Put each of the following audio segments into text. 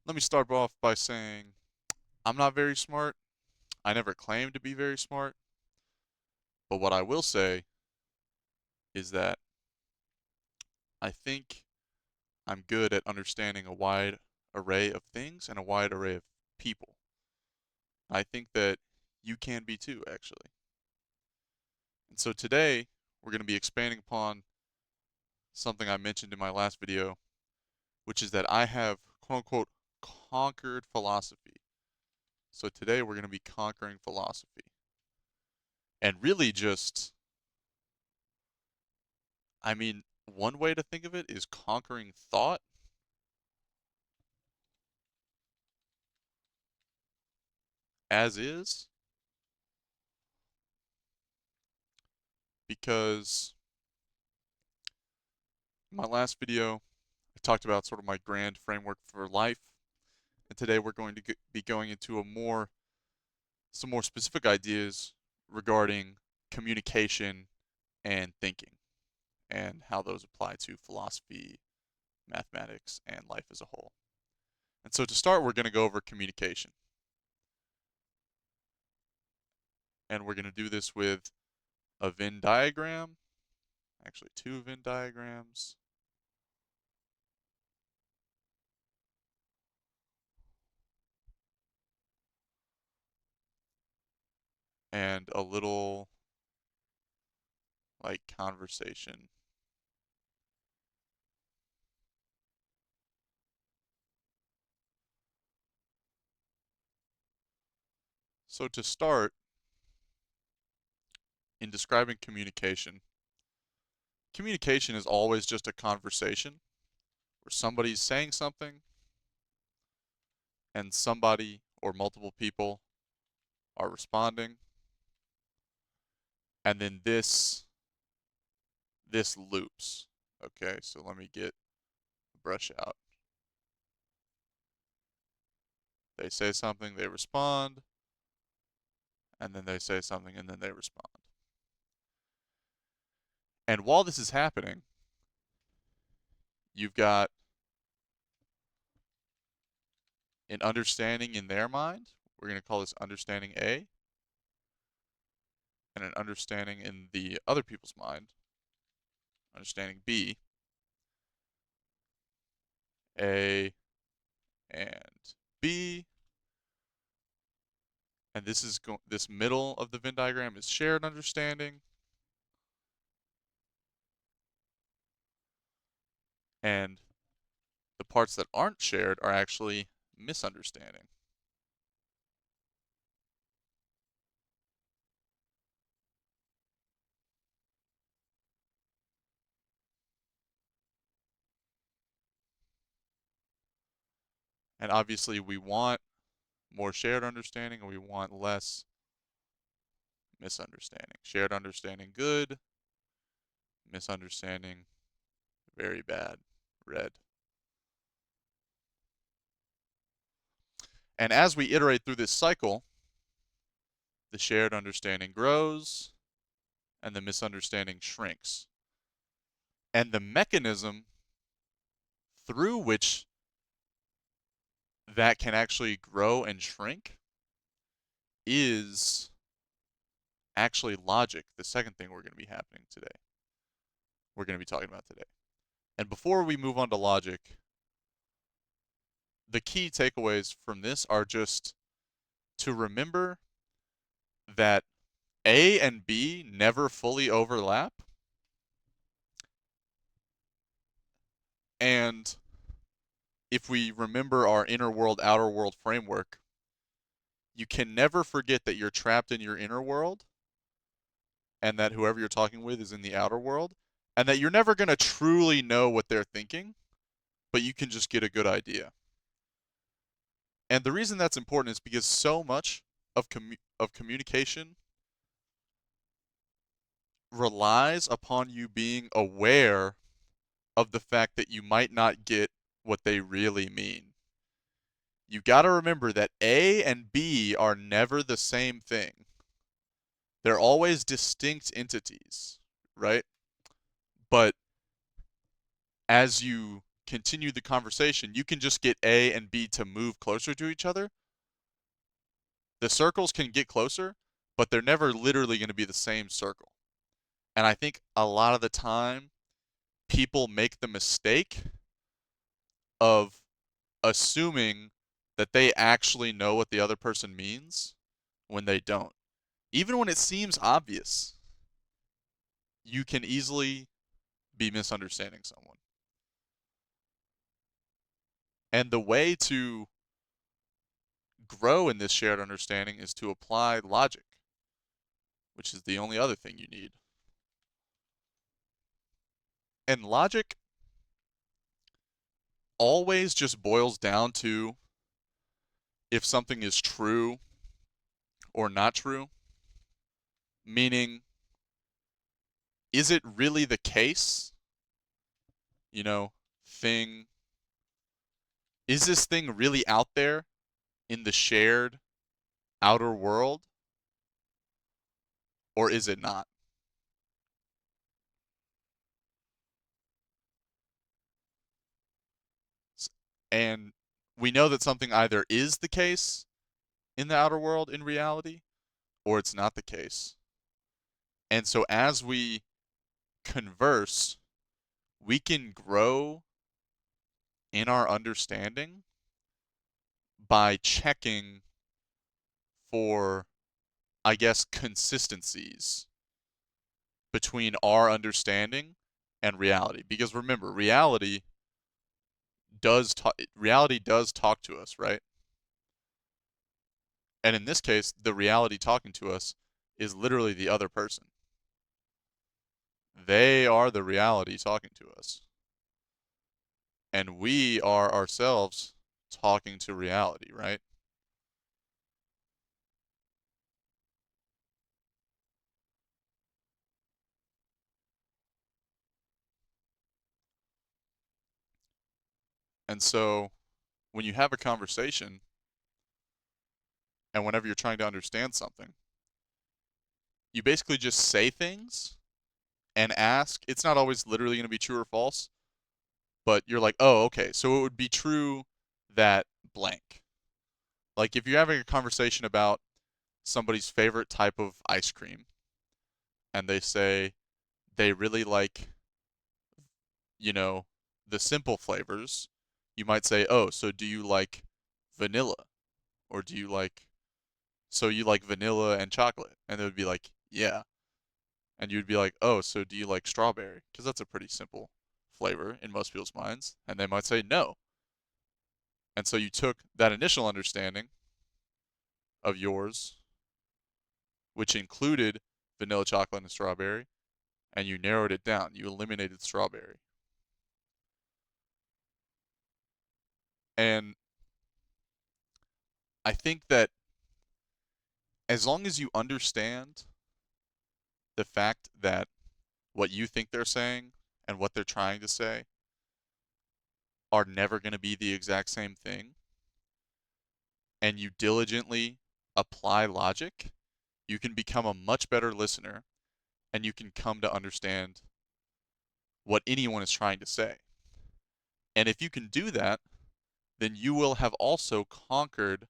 Let me start off by saying I'm not very smart. I never claimed to be very smart. But what I will say is that I think I'm good at understanding a wide array of things and a wide array of people. I think that you can be too, actually. And so today, we're going to be expanding upon something I mentioned in my last video, which is that I have, quote unquote, conquered philosophy. So today, we're going to be conquering philosophy. And really just, one way to think of it is conquering thought as is, because in my last video, I talked about sort of my grand framework for life, and today we're going to be going into some more specific ideas regarding communication and thinking, and how those apply to philosophy, mathematics, and life as a whole. And so to start, we're going to go over communication, and we're going to do this with a Venn diagram, actually two Venn diagrams, and a little like conversation. So to start, in describing communication, communication is always just a conversation where somebody's saying something and somebody or multiple people are responding, and then this loops. Okay, so let me get the brush out. They say something, they respond, and then they say something and then they respond. And while this is happening, you've got an understanding in their mind. We're going to call this understanding A, and an understanding in the other people's mind, understanding B. A and B, and this middle of the Venn diagram is shared understanding, and the parts that aren't shared are actually misunderstanding. And obviously we want more shared understanding and we want less misunderstanding. Shared understanding good, misunderstanding very bad, red. And as we iterate through this cycle, the shared understanding grows and the misunderstanding shrinks. And the mechanism through which that can actually grow and shrink is actually logic, the second thing we're going to be happening today. We're going to be talking about today. And before we move on to logic, the key takeaways from this are just to remember that A and B never fully overlap. And if we remember our inner world, outer world framework, you can never forget that you're trapped in your inner world and that whoever you're talking with is in the outer world, and that you're never going to truly know what they're thinking, but you can just get a good idea. And the reason that's important is because so much of communication relies upon you being aware of the fact that you might not get what they really mean. You got to remember that A and B are never the same thing. They're always distinct entities, right? But as you continue the conversation, you can just get A and B to move closer to each other. The circles can get closer, but they're never literally going to be the same circle. And I think a lot of the time, people make the mistake of assuming that they actually know what the other person means when they don't. Even when it seems obvious, you can easily be misunderstanding someone. And the way to grow in this shared understanding is to apply logic, which is the only other thing you need. And logic always just boils down to if something is true or not true. Meaning, is it really the case? You know, thing. Is this thing really out there in the shared outer world? Or is it not? And we know that something either is the case in the outer world in reality, or it's not the case. And so as we converse, we can grow in our understanding by checking for, I guess, consistencies between our understanding and reality. Because remember, reality does talk to us, right? And in this case, the reality talking to us is literally the other person. They are the reality talking to us. And we are ourselves talking to reality, right? And so when you have a conversation and whenever you're trying to understand something, you basically just say things and ask. It's not always literally going to be true or false, but you're like, oh, okay, so it would be true that blank. Like if you're having a conversation about somebody's favorite type of ice cream and they say they really like, you know, the simple flavors, you might say, oh, so do you like vanilla? Or do you like, so you like vanilla and chocolate? And they would be like, yeah. And you'd be like, oh, so do you like strawberry? Because that's a pretty simple flavor in most people's minds. And they might say no. And so you took that initial understanding of yours, which included vanilla, chocolate, and strawberry, and you narrowed it down. You eliminated strawberry. And I think that as long as you understand the fact that what you think they're saying and what they're trying to say are never going to be the exact same thing, and you diligently apply logic, you can become a much better listener and you can come to understand what anyone is trying to say. And if you can do that, then you will have also conquered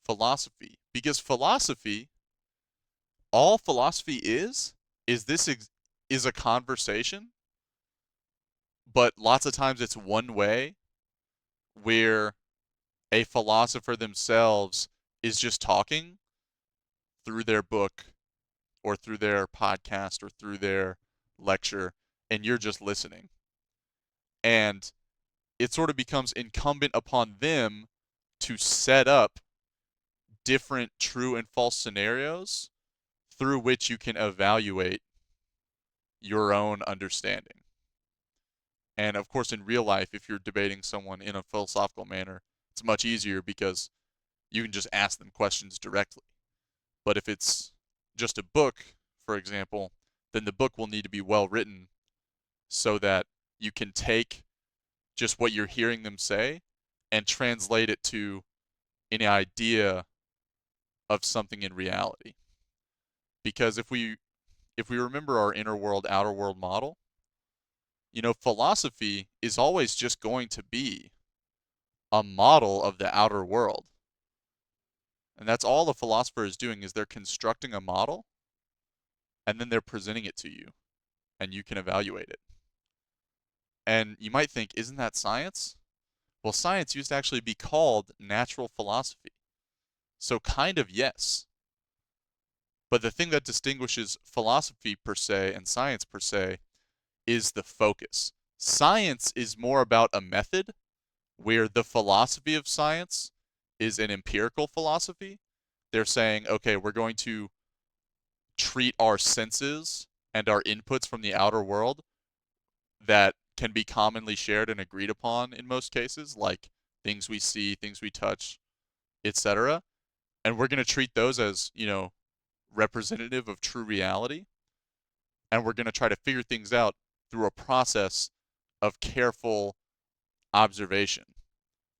philosophy. Because philosophy, all philosophy is this is a conversation, but lots of times it's one way where a philosopher themselves is just talking through their book or through their podcast or through their lecture and you're just listening. And it sort of becomes incumbent upon them to set up different true and false scenarios through which you can evaluate your own understanding. And of course, in real life, if you're debating someone in a philosophical manner, it's much easier because you can just ask them questions directly. But if it's just a book, for example, then the book will need to be well written so that you can take just what you're hearing them say and translate it to any idea of something in reality. Because if we remember our inner world outer world model, philosophy is always just going to be a model of the outer world. And that's all the philosopher is doing is they're constructing a model and then they're presenting it to you and you can evaluate it. And you might think, isn't that science? Well, science used to actually be called natural philosophy. So kind of yes. But the thing that distinguishes philosophy per se and science per se is the focus. Science is more about a method, where the philosophy of science is an empirical philosophy. They're saying, okay, we're going to treat our senses and our inputs from the outer world that can be commonly shared and agreed upon in most cases, like things we see, things we touch, etc. And we're going to treat those as, representative of true reality. And we're going to try to figure things out through a process of careful observation.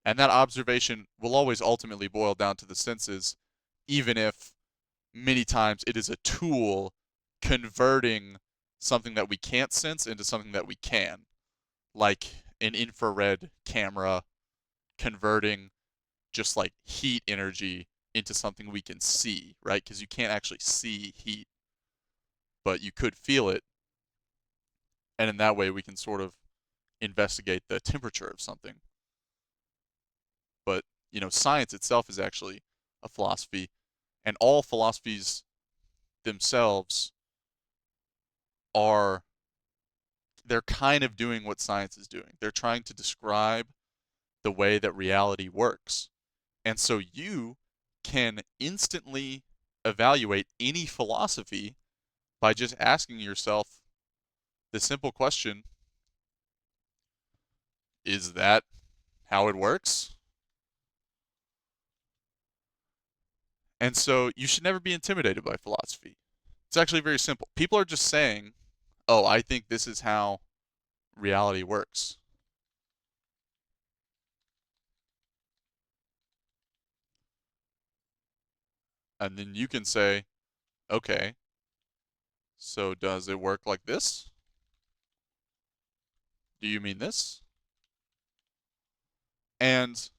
And that observation will always ultimately boil down to the senses, even if many times it is a tool converting something that we can't sense into something that we can, like an infrared camera converting just like heat energy into something we can see, right? Because you can't actually see heat, but you could feel it. And in that way, we can sort of investigate the temperature of something. But, science itself is actually a philosophy, and all philosophies themselves are, they're kind of doing what science is doing. They're trying to describe the way that reality works. And so you can instantly evaluate any philosophy by just asking yourself the simple question, is that how it works? And so you should never be intimidated by philosophy. It's actually very simple. People are just saying, oh, I think this is how reality works. And then you can say, okay, so does it work like this? Do you mean this? And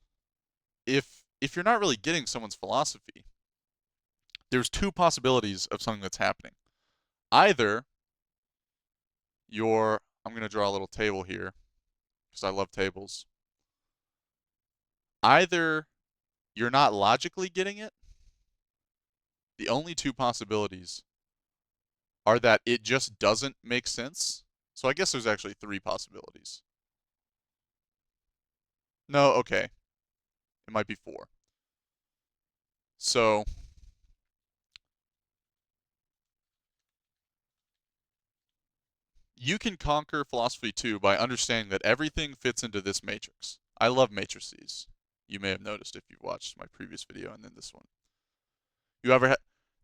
if you're not really getting someone's philosophy, there's two possibilities of something that's happening. Either I'm going to draw a little table here because I love tables. Either you're not logically getting it. The only two possibilities are that it just doesn't make sense. So I guess there's actually three possibilities. No, okay. It might be four. So you can conquer philosophy too by understanding that everything fits into this matrix. I love matrices. You may have noticed if you've watched my previous video and then this one.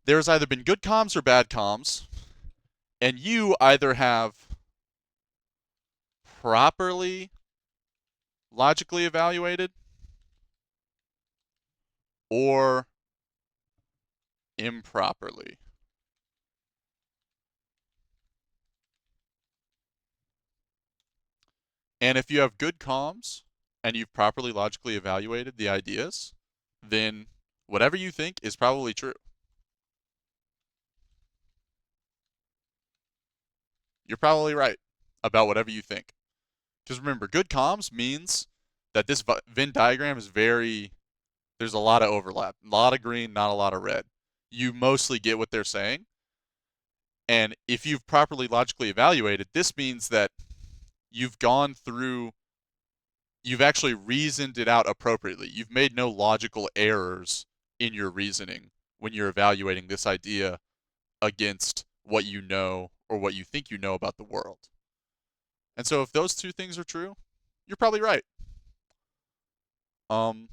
There's either been good comms or bad comms, and you either have properly logically evaluated or improperly. And if you have good comms and you've properly logically evaluated the ideas, then whatever you think is probably true. You're probably right about whatever you think. Because remember, good comms means that this Venn diagram is there's a lot of overlap. A lot of green, not a lot of red. You mostly get what they're saying. And if you've properly logically evaluated, this means that you've gone through, you've actually reasoned it out appropriately. You've made no logical errors in your reasoning when you're evaluating this idea against what you know or what you think you know about the world. And so if those two things are true, you're probably right. Um,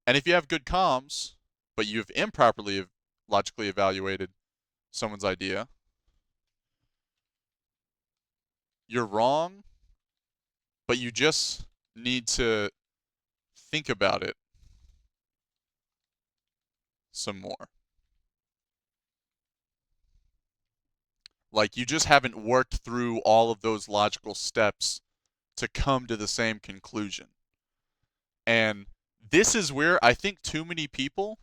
and if you have good comms, but you've improperly logically evaluated someone's idea, you're wrong, but you just need to think about it some more. Like you just haven't worked through all of those logical steps to come to the same conclusion. And this is where I think too many people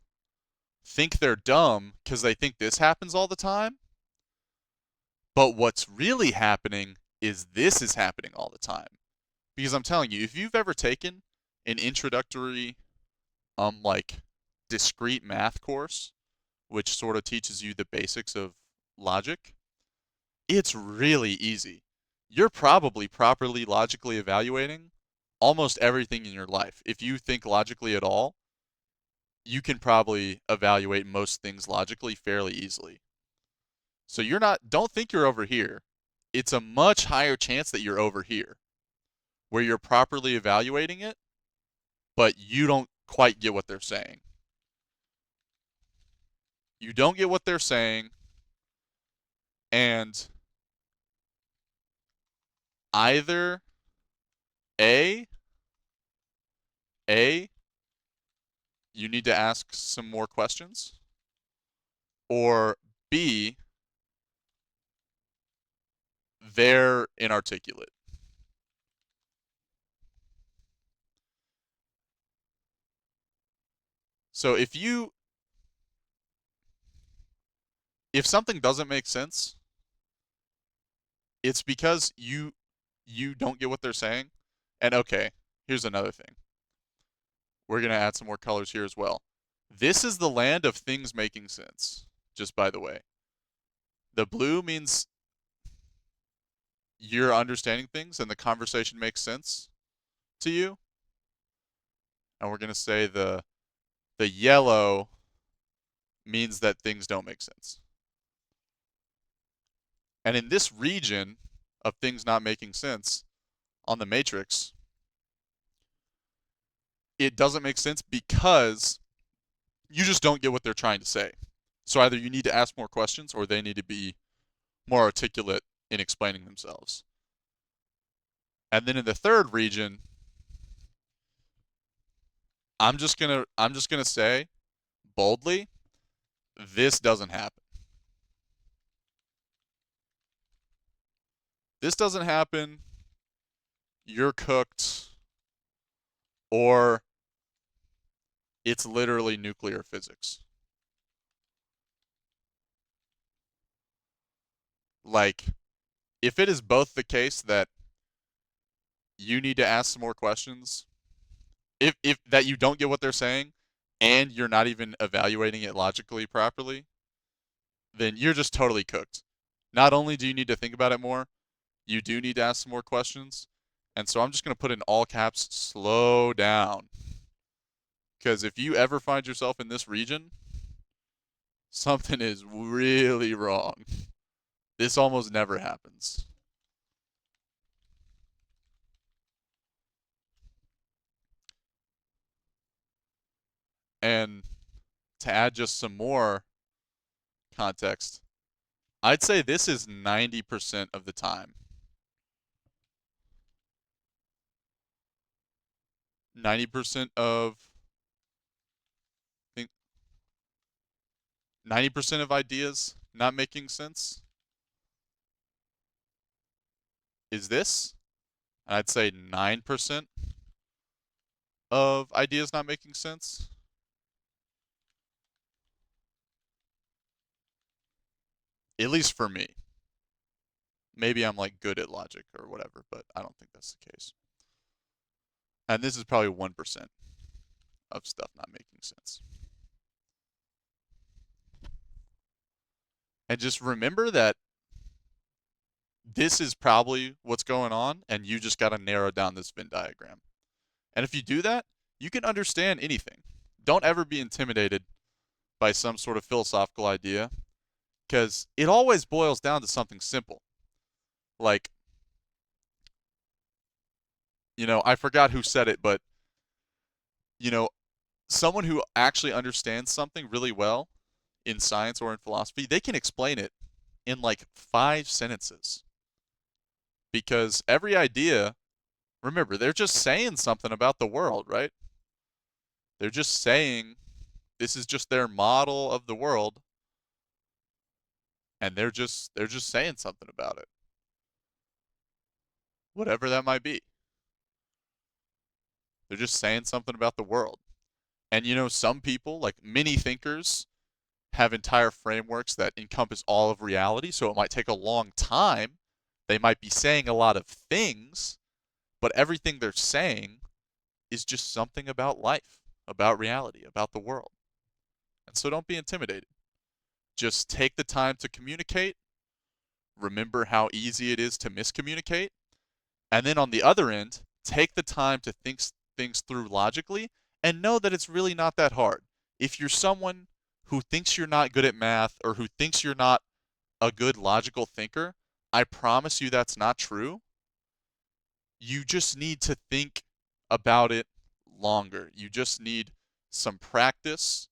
think they're dumb because they think this happens all the time. But what's really happening is this is happening all the time. Because I'm telling you, if you've ever taken an introductory like discrete math course, which sort of teaches you the basics of logic, it's really easy. You're probably properly logically evaluating almost everything in your life. If you think logically at all, you can probably evaluate most things logically fairly easily. So don't think you're over here. It's a much higher chance that you're over here, where you're properly evaluating it, but you don't quite get what they're saying. You don't get what they're saying, and either A, you need to ask some more questions, or B, they're inarticulate. So if something doesn't make sense, it's because you don't get what they're saying. And okay, here's another thing. We're going to add some more colors here as well. This is the land of things making sense, just by the way. The blue means you're understanding things and the conversation makes sense to you. And we're going to say the yellow means that things don't make sense. And in this region of things not making sense on the matrix, it doesn't make sense because you just don't get what they're trying to say. So either you need to ask more questions or they need to be more articulate in explaining themselves. And then in the third region, I'm just going to say boldly, this doesn't happen. This doesn't happen. You're cooked, or it's literally nuclear physics. Like, if it is both the case that you need to ask some more questions, if that you don't get what they're saying, and you're not even evaluating it logically properly, then you're just totally cooked. Not only do you need to think about it more, you do need to ask some more questions. And so I'm just going to put in all caps, slow down. Because if you ever find yourself in this region, something is really wrong. This almost never happens. And to add just some more context, I'd say this is 90% of the time. 90% of I think 90% of ideas not making sense is this. And I'd say 9% of ideas not making sense. At least for me. Maybe I'm like good at logic or whatever, but I don't think that's the case. And this is probably 1% of stuff not making sense. And just remember that this is probably what's going on, and you just got to narrow down this Venn diagram. And if you do that, you can understand anything. Don't ever be intimidated by some sort of philosophical idea, because it always boils down to something simple. Like, I forgot who said it, but, someone who actually understands something really well in science or in philosophy, they can explain it in like 5 sentences. Because every idea, remember, they're just saying something about the world, right? They're just saying this is just their model of the world. and they're just saying something about it, whatever that might be. They're just saying something about the world. And some people, like many thinkers, have entire frameworks that encompass all of reality, so it might take a long time. They might be saying a lot of things, but everything they're saying is just something about life, about reality, about the world. And so don't be intimidated. Just take the time to communicate. Remember how easy it is to miscommunicate. And then on the other end, take the time to think things through logically and know that it's really not that hard. If you're someone who thinks you're not good at math or who thinks you're not a good logical thinker, I promise you that's not true. You just need to think about it longer. You just need some practice.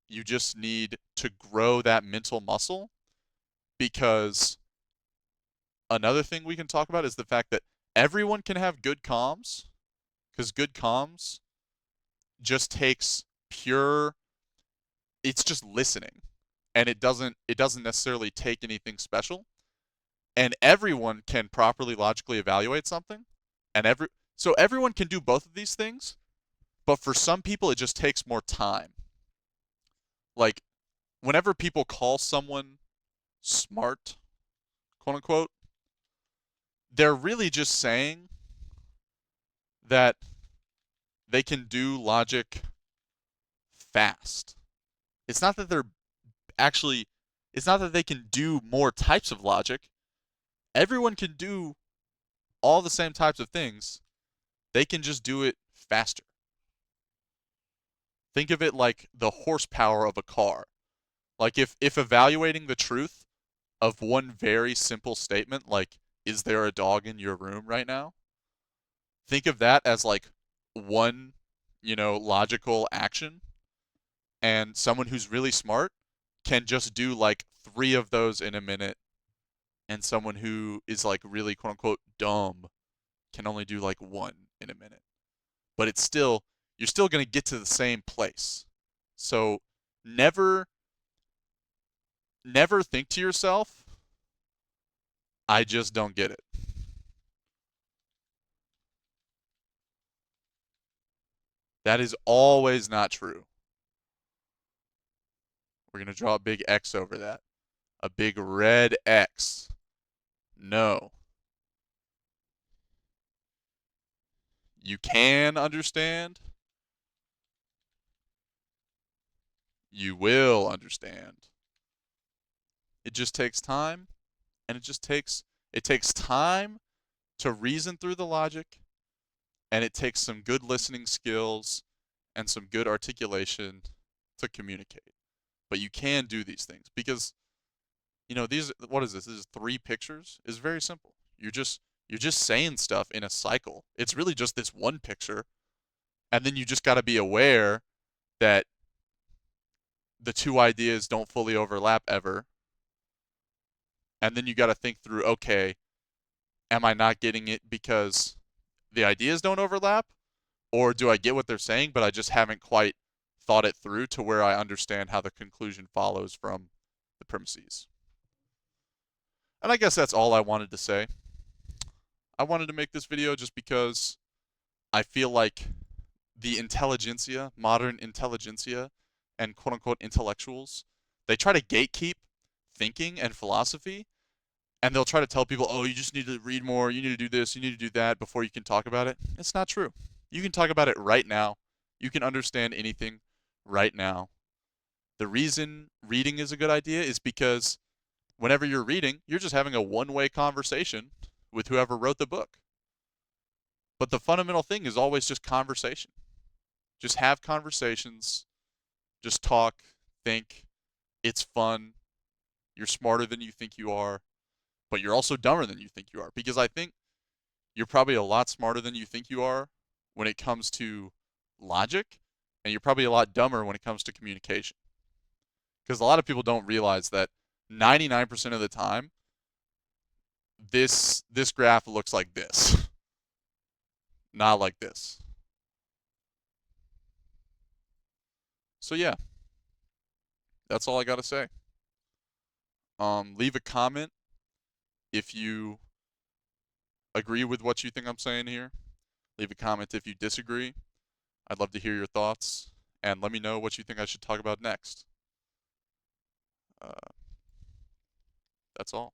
You just need to grow that mental muscle, because another thing we can talk about is the fact that everyone can have good comms, because good comms just takes pure, it's just listening, and it doesn't necessarily take anything special, and everyone can properly logically evaluate something, and so everyone can do both of these things, but for some people it just takes more time. Like, whenever people call someone smart, quote unquote, they're really just saying that they can do logic fast. It's not that they're actually, it's not that they can do more types of logic. Everyone can do all the same types of things. They can just do it faster. Think of it like the horsepower of a car. Like, if evaluating the truth of one very simple statement, like, is there a dog in your room right now? Think of that as like one, logical action, and someone who's really smart can just do like three of those in a minute, and someone who is like really quote unquote dumb can only do like one in a minute. But you're still going to get to the same place. So never never think to yourself, I just don't get it. That is always not true. We're going to draw a big X over that. A big red X. No. You can understand. You will understand. It just takes time, and it takes time to reason through the logic, and it takes some good listening skills and some good articulation to communicate. But you can do these things because these, what is this? This is three pictures. It's very simple. You're just saying stuff in a cycle. It's really just this one picture, and then you just got to be aware that the two ideas don't fully overlap ever. And then you got to think through, okay, am I not getting it because the ideas don't overlap? Or do I get what they're saying, but I just haven't quite thought it through to where I understand how the conclusion follows from the premises? And I guess that's all I wanted to say. I wanted to make this video just because I feel like the intelligentsia, modern intelligentsia, and quote unquote intellectuals, they try to gatekeep thinking and philosophy, and they'll try to tell people, oh, you just need to read more, you need to do this, you need to do that before you can talk about it. It's not true. You can talk about it right now. You can understand anything right now. The reason reading is a good idea is because whenever you're reading, you're just having a one-way conversation with whoever wrote the book. But the fundamental thing is always just conversation. Just have conversations, just talk, think. It's fun. You're smarter than you think you are, but you're also dumber than you think you are, because I think you're probably a lot smarter than you think you are when it comes to logic, and you're probably a lot dumber when it comes to communication. Because a lot of people don't realize that 99% of the time, this graph looks like this, not like this. So yeah, that's all I got to say. Leave a comment if you agree with what you think I'm saying here. Leave a comment if you disagree. I'd love to hear your thoughts, and let me know what you think I should talk about next. Uh, that's all.